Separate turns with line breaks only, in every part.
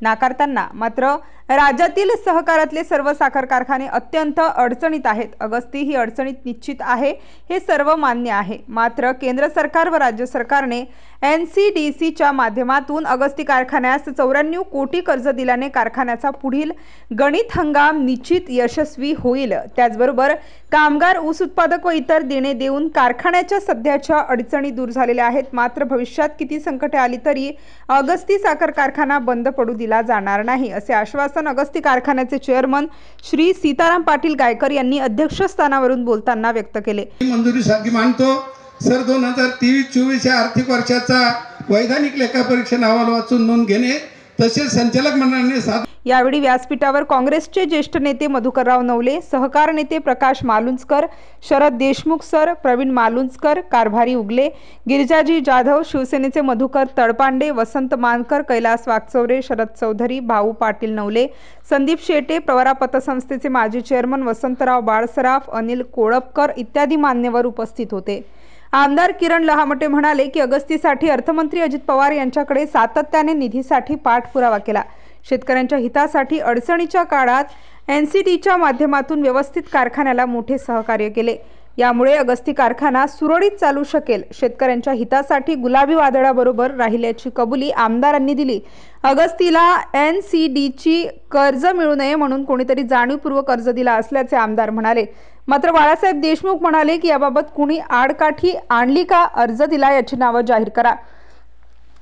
नाकारताना मात्र राज्यातील सहकारातले सर्व साखर कारखाने अत्यंत अडचणीत आहेत। अगस्ती ही अडचणीत निश्चित आहे, हे सर्व मान्य आहे। मात्र केंद्र सरकार व राज्य सरकारने NCDCच्या माध्यमातून अगस्ती कारखान्यास 94 कोटी कर्ज दिल्याने कारखान्याचा पुढील गणित हंगाम निश्चित यशस्वी होईल। त्याचबरोबर कामगार, ऊस उत्पादक व इतर देणे देऊन कारखान्याच्या सध्याच्या अडचणी दूर झालेल्या आहेत। मात्र भविष्यात किती संकटे आली तरी अगस्ती साखर कारखाना बंद पडू दिला जाणार नाही, असे आश्वासन अगस्ती कारखान्याचे चेअरमन श्री सीताराम पाटील गायकर यांनी अध्यक्षस्थानावरून बोलताना व्यक्त केले।
मंजुरीसाठी मानतो सर 2023-24 या आर्थिक वर्षाचा वैधानिक लेखापरीक्षण अहवाल वाचून नोंद घेणे तसेच संचालक मंडळाने
यावेळी व्यासपीठावर काँग्रेसचे ज्येष्ठ नेते मधुकरराव नवले, सहकार नेते प्रकाश मालुंजकर, शरद देशमुख सर, प्रवीण मालुंजकर, कारभारी उगले, गिरिजाजी जाधव, शिवसेनेचे मधुकर तळपांडे, वसंत मानकर, कैलास वागचौरे, शरद चौधरी, भाऊ पाटील नवले, संदीप शेटे, प्रवरा पतसंस्थेचे माजी चेअरमन वसंतराव बाळसराफ, अनिल कोळपकर इत्यादी मान्यवर उपस्थित होते। आमदार किरण लहामटे म्हणाले की अगस्तीसाठी अर्थमंत्री अजित पवार यांच्याकडे सातत्याने निधीसाठी पाठपुरावा केला। शेतकऱ्यांच्या हितासाठी अडचणीच्या काळात NCDच्या माध्यमातून व्यवस्थित कारखान्याला मोठे सहकार्य केले। यामुळे अगस्ती कारखाना सुरळीत चालू शकेल। शेतकऱ्यांच्या हितासाठी गुलाबी वादळाबरोबर राहिल्याची कबुली आमदारांनी दिली। अगस्तीला NCDची कर्ज मिळू नये म्हणून कोणीतरी जाणीवपूर्वक कर्ज दिला असल्याचे आमदार म्हणाले। मात्र बाळासाहेब देशमुख म्हणाले की याबाबत कुणी आडकाठी आणली का, अर्ज दिला याची नावे जाहीर करा।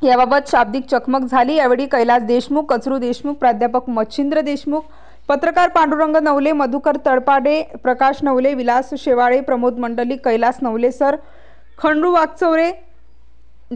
याबाबत शाब्दिक चकमक झाली। यावेळी कैलास देशमुख, कचरू देशमुख, प्राध्यापक मच्छिंद्र देशमुख, पत्रकार पांडुरंग नवले, मधुकर तळपाडे, प्रकाश नवले, विलास शेवाळे, प्रमोद मंडलिक, कैलास नवले सर, खंडू वागचौरे,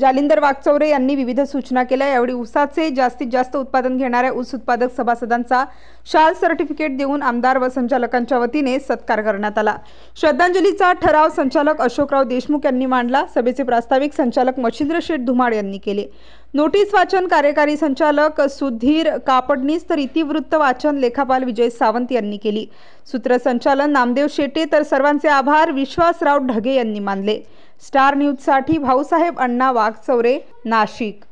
जालिंदर वागचौरे यांनी विविध सूचना केल्या। यावेळी ऊसाचे जास्तीत जास्त उत्पादन घेणाऱ्या ऊस उत्पादक सभासदांचा शाल सर्टिफिकेट देऊन आमदार व संचालकांच्या वतीने सत्कार करण्यात आला। श्रद्धांजलीचा ठराव संचालक अशोकराव देशमुख यांनी मांडला। सभेचे प्रास्ताविक संचालक मच्छिंद्र शेठ धुमाळ यांनी केले। नोटीस वाचन कार्यकारी संचालक सुधीर कापडनीस तर इतिवृत्त वाचन लेखापाल विजय सावंत यांनी केली। सूत्रसंचालन नामदेव शेटे तर सर्वांचे आभार विश्वासराव ढगे यांनी मानले। स्टार न्यूज साठी भाऊसाहेब अण्णा वागचौरे, नाशिक।